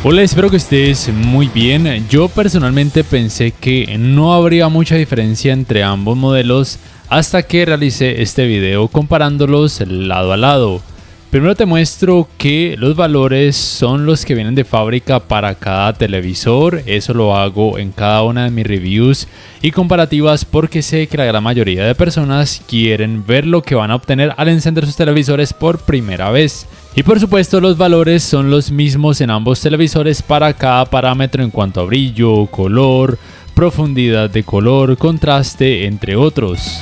Hola, espero que estés muy bien. Yo personalmente pensé que no habría mucha diferencia entre ambos modelos hasta que realicé este video comparándolos lado a lado. Primero te muestro que los valores son los que vienen de fábrica para cada televisor. Eso lo hago en cada una de mis reviews y comparativas porque sé que la gran mayoría de personas quieren ver lo que van a obtener al encender sus televisores por primera vez. Y por supuesto los valores son los mismos en ambos televisores para cada parámetro en cuanto a brillo, color, profundidad de color, contraste, entre otros.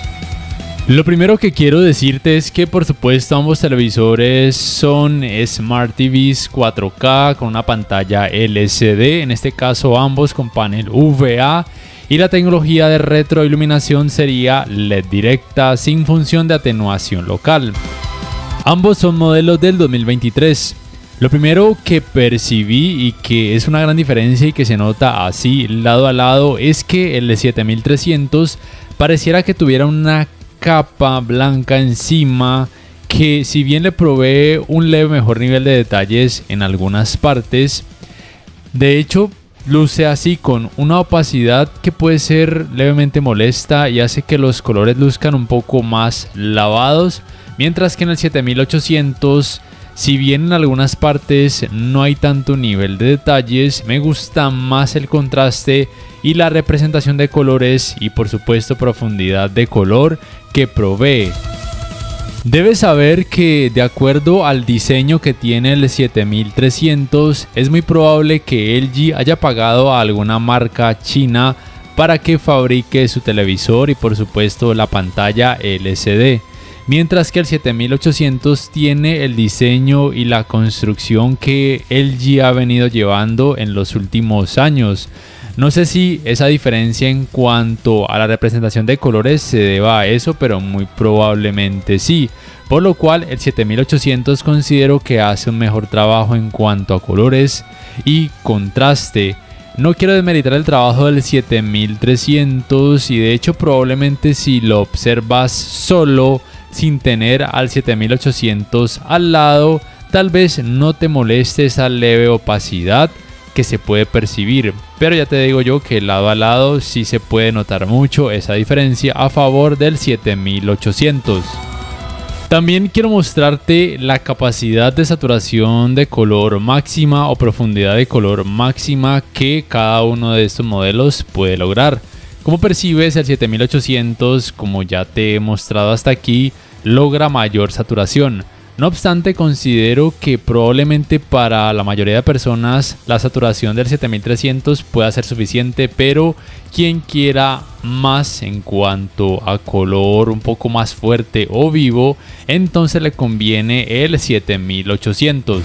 Lo primero que quiero decirte es que por supuesto ambos televisores son Smart TVs 4K con una pantalla LCD, en este caso ambos con panel VA, y la tecnología de retroiluminación sería LED directa sin función de atenuación local. Ambos son modelos del 2023. Lo primero que percibí y que es una gran diferencia y que se nota así lado a lado es que el 7300 pareciera que tuviera una capa blanca encima que, si bien le provee un leve mejor nivel de detalles en algunas partes, de hecho luce así con una opacidad que puede ser levemente molesta y hace que los colores luzcan un poco más lavados, mientras que en el 7800, si bien en algunas partes no hay tanto nivel de detalles, me gusta más el contraste y la representación de colores y por supuesto profundidad de color que provee. Debes saber que de acuerdo al diseño que tiene el 7300 es muy probable que LG haya pagado a alguna marca china para que fabrique su televisor y por supuesto la pantalla LCD. Mientras que el 7800 tiene el diseño y la construcción que LG ha venido llevando en los últimos años. No sé si esa diferencia en cuanto a la representación de colores se deba a eso, pero muy probablemente sí. Por lo cual el 7800 considero que hace un mejor trabajo en cuanto a colores y contraste. No quiero desmeritar el trabajo del 7300 y de hecho probablemente si lo observas solo sin tener al 7800 al lado, tal vez no te moleste esa leve opacidad que se puede percibir, pero ya te digo yo que lado a lado sí se puede notar mucho esa diferencia a favor del 7800. También quiero mostrarte la capacidad de saturación de color máxima o profundidad de color máxima que cada uno de estos modelos puede lograr. Como percibes, el 7800, como ya te he mostrado hasta aquí, logra mayor saturación. No obstante, considero que probablemente para la mayoría de personas la saturación del 7300 pueda ser suficiente, pero quien quiera más en cuanto a color un poco más fuerte o vivo, entonces le conviene el 7800.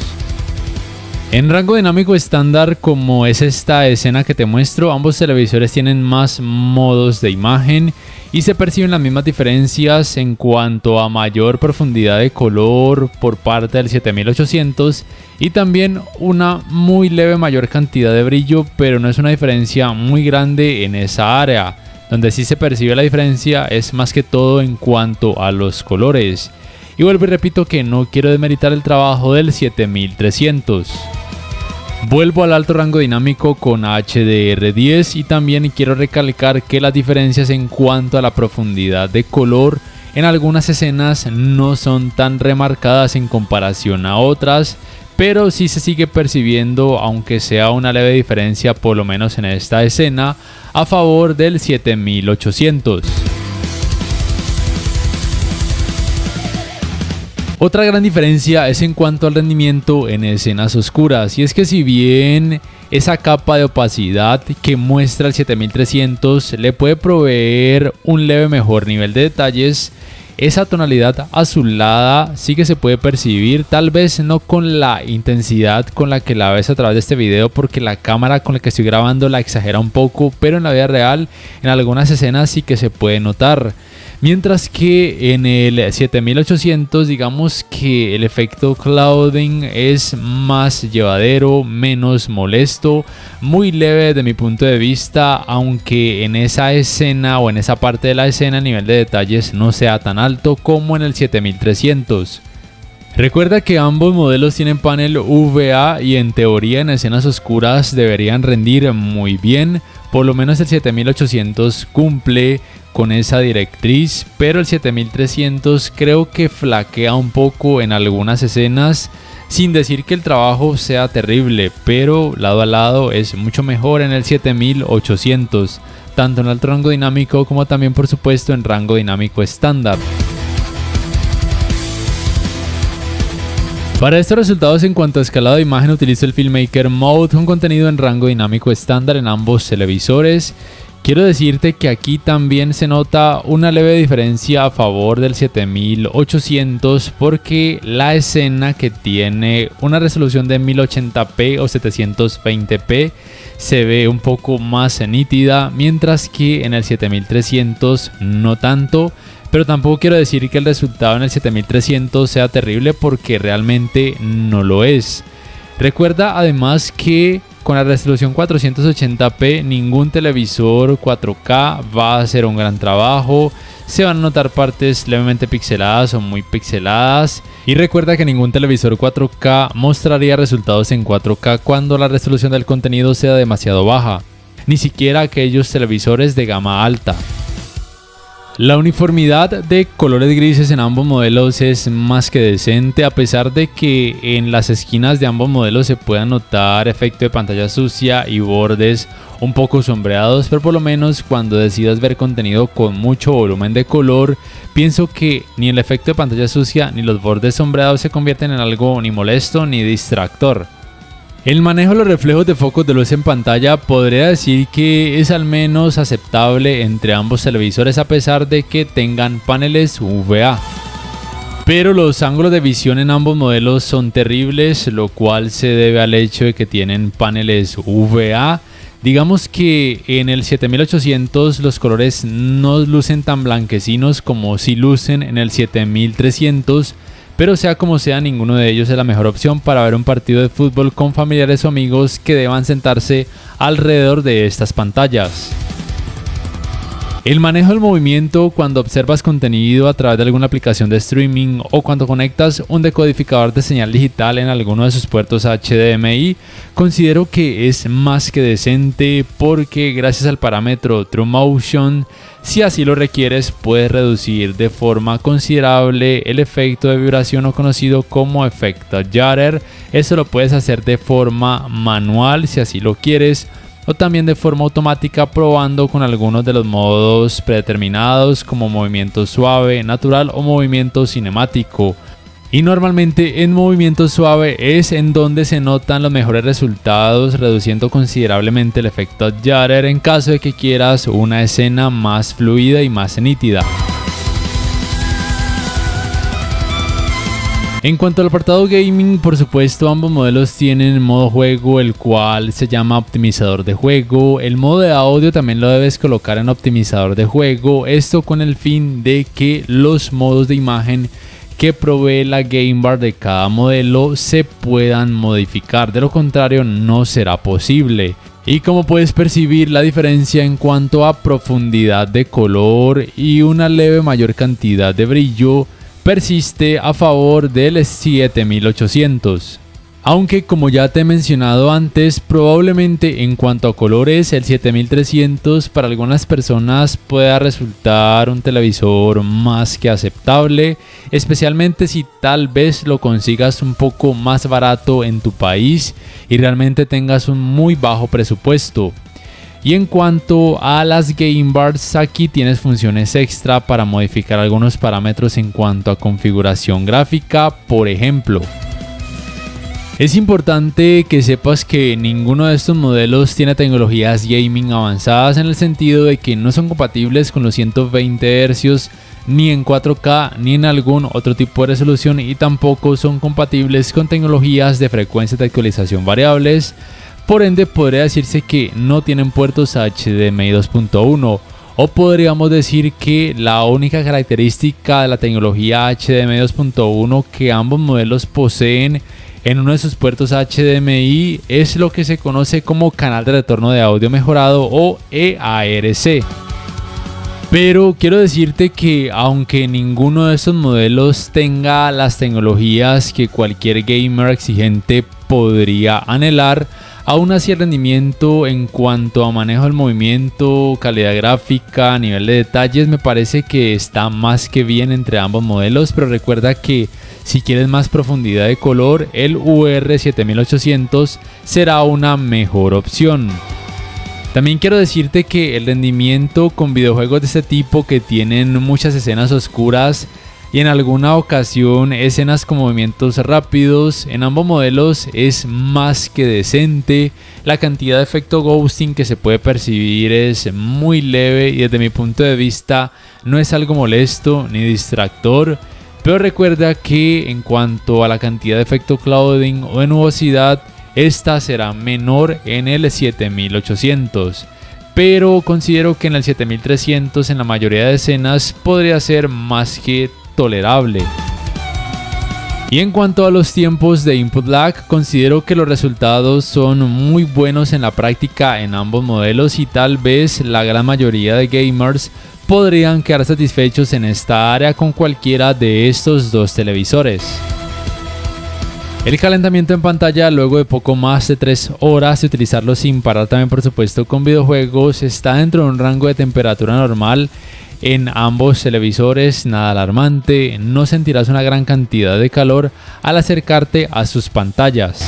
En rango dinámico estándar, como es esta escena que te muestro, ambos televisores tienen más modos de imagen y se perciben las mismas diferencias en cuanto a mayor profundidad de color por parte del 7800 y también una muy leve mayor cantidad de brillo, pero no es una diferencia muy grande en esa área. Donde sí se percibe la diferencia es más que todo en cuanto a los colores. Y vuelvo y repito que no quiero desmeritar el trabajo del 7300. Vuelvo al alto rango dinámico con HDR10 y también quiero recalcar que las diferencias en cuanto a la profundidad de color en algunas escenas no son tan remarcadas en comparación a otras, pero sí se sigue percibiendo, aunque sea una leve diferencia por lo menos en esta escena, a favor del 7800. Otra gran diferencia es en cuanto al rendimiento en escenas oscuras, y es que si bien esa capa de opacidad que muestra el 7300 le puede proveer un leve mejor nivel de detalles, esa tonalidad azulada sí que se puede percibir, tal vez no con la intensidad con la que la ves a través de este video, porque la cámara con la que estoy grabando la exagera un poco, pero en la vida real en algunas escenas sí que se puede notar. Mientras que en el 7800 digamos que el efecto clouding es más llevadero, menos molesto, muy leve desde mi punto de vista, aunque en esa escena o en esa parte de la escena el nivel de detalles no sea tan alto como en el 7300. Recuerda que ambos modelos tienen panel VA y en teoría en escenas oscuras deberían rendir muy bien, por lo menos el 7800 cumple con esa directriz, pero el 7300 creo que flaquea un poco en algunas escenas, sin decir que el trabajo sea terrible, pero lado a lado es mucho mejor en el 7800, tanto en alto rango dinámico como también por supuesto en rango dinámico estándar. Para estos resultados en cuanto a escalado de imagen utilizo el Filmmaker Mode con contenido en rango dinámico estándar en ambos televisores. Quiero decirte que aquí también se nota una leve diferencia a favor del 7800 porque la escena que tiene una resolución de 1080p o 720p se ve un poco más nítida, mientras que en el 7300 no tanto. Pero tampoco quiero decir que el resultado en el 7300 sea terrible porque realmente no lo es. Recuerda además que con la resolución 480p ningún televisor 4K va a hacer un gran trabajo. Se van a notar partes levemente pixeladas o muy pixeladas. Y recuerda que ningún televisor 4K mostraría resultados en 4K cuando la resolución del contenido sea demasiado baja. Ni siquiera aquellos televisores de gama alta. La uniformidad de colores grises en ambos modelos es más que decente, a pesar de que en las esquinas de ambos modelos se pueda notar efecto de pantalla sucia y bordes un poco sombreados, pero por lo menos cuando decidas ver contenido con mucho volumen de color, pienso que ni el efecto de pantalla sucia ni los bordes sombreados se convierten en algo ni molesto ni distractor. El manejo de los reflejos de focos de luz en pantalla podría decir que es al menos aceptable entre ambos televisores a pesar de que tengan paneles VA. Pero los ángulos de visión en ambos modelos son terribles, lo cual se debe al hecho de que tienen paneles VA. Digamos que en el 7800 los colores no lucen tan blanquecinos como si lucen en el 7300. Pero sea como sea, ninguno de ellos es la mejor opción para ver un partido de fútbol con familiares o amigos que deban sentarse alrededor de estas pantallas. El manejo del movimiento cuando observas contenido a través de alguna aplicación de streaming o cuando conectas un decodificador de señal digital en alguno de sus puertos HDMI, considero que es más que decente porque gracias al parámetro TrueMotion, si así lo requieres, puedes reducir de forma considerable el efecto de vibración o conocido como efecto Jutter. Esto lo puedes hacer de forma manual si así lo quieres, o también de forma automática probando con algunos de los modos predeterminados como movimiento suave, natural o movimiento cinemático. Y normalmente en movimiento suave es en donde se notan los mejores resultados, reduciendo considerablemente el efecto Jutter en caso de que quieras una escena más fluida y más nítida. En cuanto al apartado gaming, por supuesto ambos modelos tienen modo juego, el cual se llama optimizador de juego. El modo de audio también lo debes colocar en optimizador de juego, esto con el fin de que los modos de imagen que provee la Game Bar de cada modelo se puedan modificar, de lo contrario no será posible. Y como puedes percibir, la diferencia en cuanto a profundidad de color y una leve mayor cantidad de brillo persiste a favor del 7800. Aunque como ya te he mencionado antes, probablemente en cuanto a colores el 7300 para algunas personas pueda resultar un televisor más que aceptable, especialmente si tal vez lo consigas un poco más barato en tu país y realmente tengas un muy bajo presupuesto. Y en cuanto a las Game Bars, aquí tienes funciones extra para modificar algunos parámetros en cuanto a configuración gráfica, por ejemplo. Es importante que sepas que ninguno de estos modelos tiene tecnologías gaming avanzadas en el sentido de que no son compatibles con los 120 Hz ni en 4K ni en algún otro tipo de resolución y tampoco son compatibles con tecnologías de frecuencia de actualización variables. Por ende podría decirse que no tienen puertos HDMI 2.1 o podríamos decir que la única característica de la tecnología HDMI 2.1 que ambos modelos poseen en uno de sus puertos HDMI es lo que se conoce como canal de retorno de audio mejorado o EARC. Pero quiero decirte que aunque ninguno de estos modelos tenga las tecnologías que cualquier gamer exigente podría anhelar, aún así el rendimiento en cuanto a manejo del movimiento, calidad gráfica, nivel de detalles me parece que está más que bien entre ambos modelos. Pero recuerda que si quieres más profundidad de color, el UR7800 será una mejor opción. También quiero decirte que el rendimiento con videojuegos de este tipo que tienen muchas escenas oscuras y en alguna ocasión escenas con movimientos rápidos, en ambos modelos es más que decente. La cantidad de efecto ghosting que se puede percibir es muy leve y desde mi punto de vista no es algo molesto ni distractor. Pero recuerda que en cuanto a la cantidad de efecto clouding o de nubosidad, esta será menor en el 7800, pero considero que en el 7300 en la mayoría de escenas podría ser más que tolerable. Y en cuanto a los tiempos de input lag, considero que los resultados son muy buenos en la práctica en ambos modelos y tal vez la gran mayoría de gamers podrían quedar satisfechos en esta área con cualquiera de estos dos televisores. El calentamiento en pantalla luego de poco más de 3 horas de utilizarlo sin parar, también por supuesto con videojuegos, está dentro de un rango de temperatura normal en ambos televisores, nada alarmante. No sentirás una gran cantidad de calor al acercarte a sus pantallas.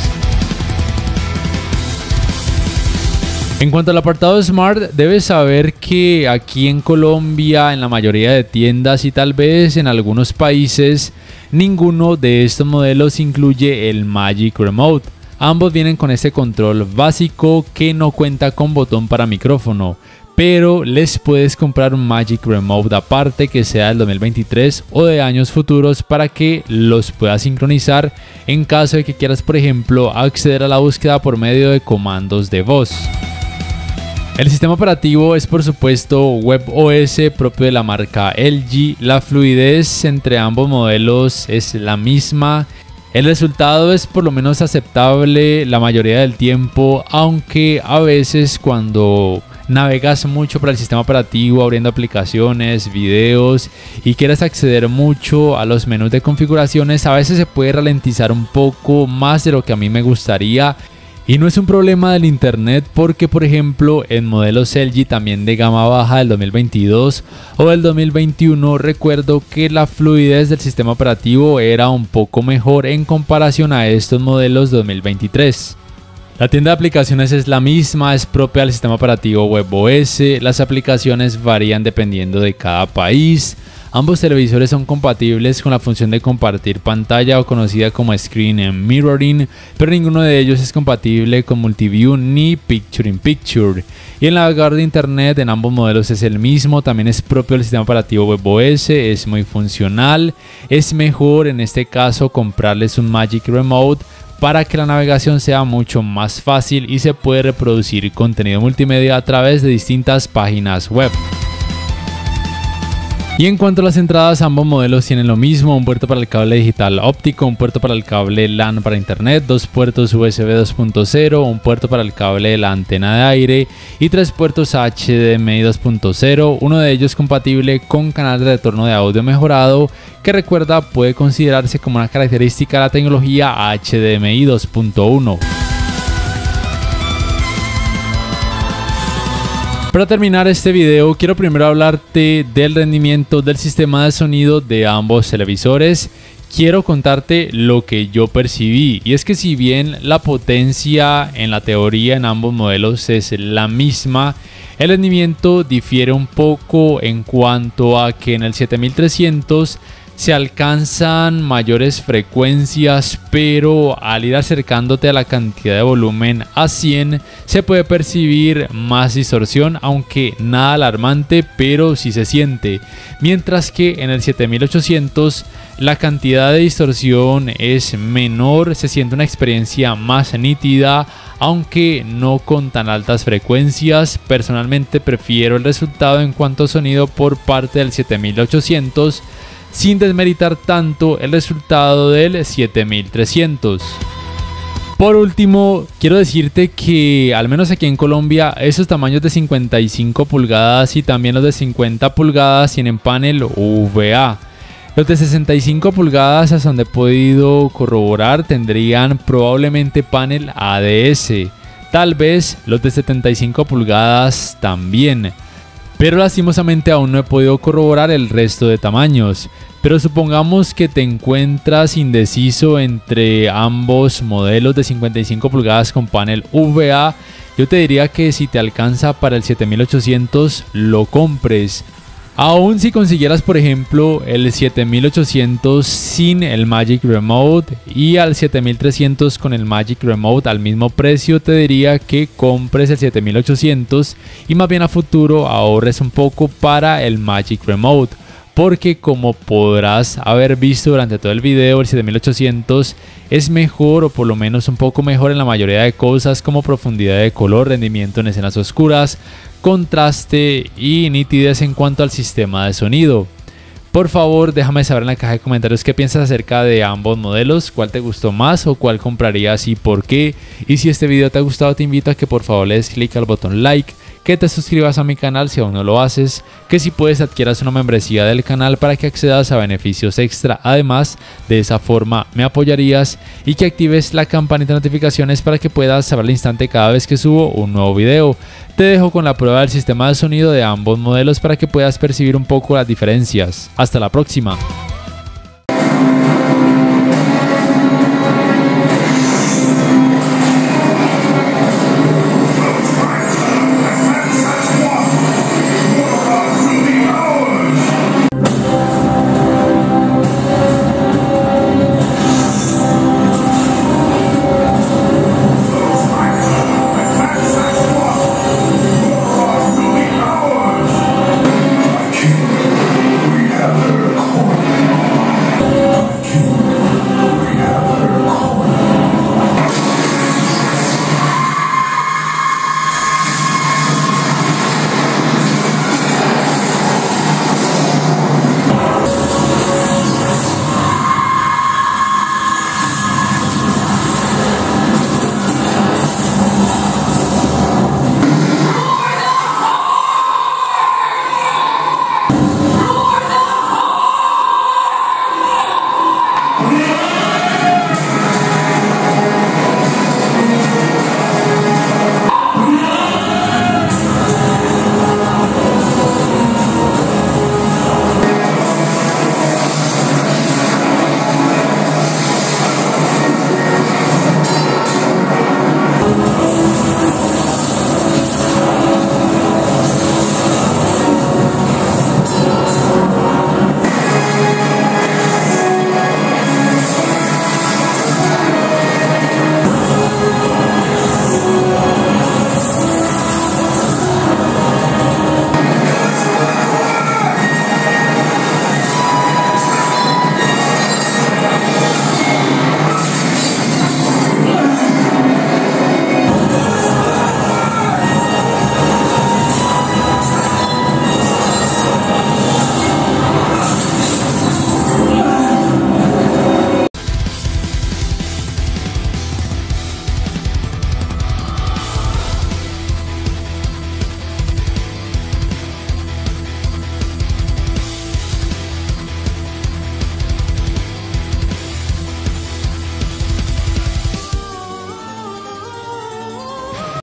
En cuanto al apartado Smart, debes saber que aquí en Colombia, en la mayoría de tiendas y tal vez en algunos países, ninguno de estos modelos incluye el Magic Remote. Ambos vienen con este control básico que no cuenta con botón para micrófono, pero les puedes comprar un Magic Remote aparte que sea del 2023 o de años futuros para que los puedas sincronizar en caso de que quieras, por ejemplo, acceder a la búsqueda por medio de comandos de voz. El sistema operativo es por supuesto WebOS propio de la marca LG. La fluidez entre ambos modelos es la misma. El resultado es por lo menos aceptable la mayoría del tiempo, aunque a veces cuando navegas mucho por el sistema operativo abriendo aplicaciones, videos y quieres acceder mucho a los menús de configuraciones, a veces se puede ralentizar un poco más de lo que a mí me gustaría. Y no es un problema del internet porque, por ejemplo, en modelos LG también de gama baja del 2022 o del 2021 recuerdo que la fluidez del sistema operativo era un poco mejor en comparación a estos modelos 2023. La tienda de aplicaciones es la misma, es propia del sistema operativo WebOS, las aplicaciones varían dependiendo de cada país. Ambos televisores son compatibles con la función de compartir pantalla o conocida como Screen Mirroring, pero ninguno de ellos es compatible con Multiview ni Picture in Picture. Y el navegador de internet en ambos modelos es el mismo, también es propio del sistema operativo WebOS, es muy funcional. Es mejor en este caso comprarles un Magic Remote para que la navegación sea mucho más fácil y se puede reproducir contenido multimedia a través de distintas páginas web. Y en cuanto a las entradas, ambos modelos tienen lo mismo, un puerto para el cable digital óptico, un puerto para el cable LAN para internet, 2 puertos USB 2.0, un puerto para el cable de la antena de aire y 3 puertos HDMI 2.0, uno de ellos compatible con canal de retorno de audio mejorado, que recuerda puede considerarse como una característica de la tecnología HDMI 2.1. Para terminar este video, quiero primero hablarte del rendimiento del sistema de sonido de ambos televisores. Quiero contarte lo que yo percibí, y es que si bien la potencia en la teoría en ambos modelos es la misma, el rendimiento difiere un poco en cuanto a que en el 7300 se alcanzan mayores frecuencias, pero al ir acercándote a la cantidad de volumen a 100 se puede percibir más distorsión, aunque nada alarmante, pero sí se siente. Mientras que en el 7800 la cantidad de distorsión es menor, se siente una experiencia más nítida, aunque no con tan altas frecuencias. Personalmente prefiero el resultado en cuanto a sonido por parte del 7800, sin desmeritar tanto el resultado del 7300. Por último, quiero decirte que al menos aquí en Colombia esos tamaños de 55 pulgadas y también los de 50 pulgadas tienen panel UVA. Los de 65 pulgadas, hasta donde he podido corroborar, tendrían probablemente panel ADS. Tal vez los de 75 pulgadas también. Pero lastimosamente aún no he podido corroborar el resto de tamaños. Pero supongamos que te encuentras indeciso entre ambos modelos de 55 pulgadas con panel UVA. Yo te diría que si te alcanza para el 7800 lo compres. Aún si consiguieras por ejemplo el 7800 sin el Magic Remote y al 7300 con el Magic Remote al mismo precio, te diría que compres el 7800 y más bien a futuro ahorres un poco para el Magic Remote. Porque como podrás haber visto durante todo el video, el 7800 es mejor o por lo menos un poco mejor en la mayoría de cosas como profundidad de color, rendimiento en escenas oscuras, contraste y nitidez en cuanto al sistema de sonido. Por favor, déjame saber en la caja de comentarios qué piensas acerca de ambos modelos, cuál te gustó más o cuál comprarías y por qué. Y si este video te ha gustado, te invito a que por favor le des clic al botón like, que te suscribas a mi canal si aún no lo haces, que si puedes adquieras una membresía del canal para que accedas a beneficios extra. Además, de esa forma me apoyarías, y que actives la campanita de notificaciones para que puedas saber al instante cada vez que subo un nuevo video. Te dejo con la prueba del sistema de sonido de ambos modelos para que puedas percibir un poco las diferencias. Hasta la próxima.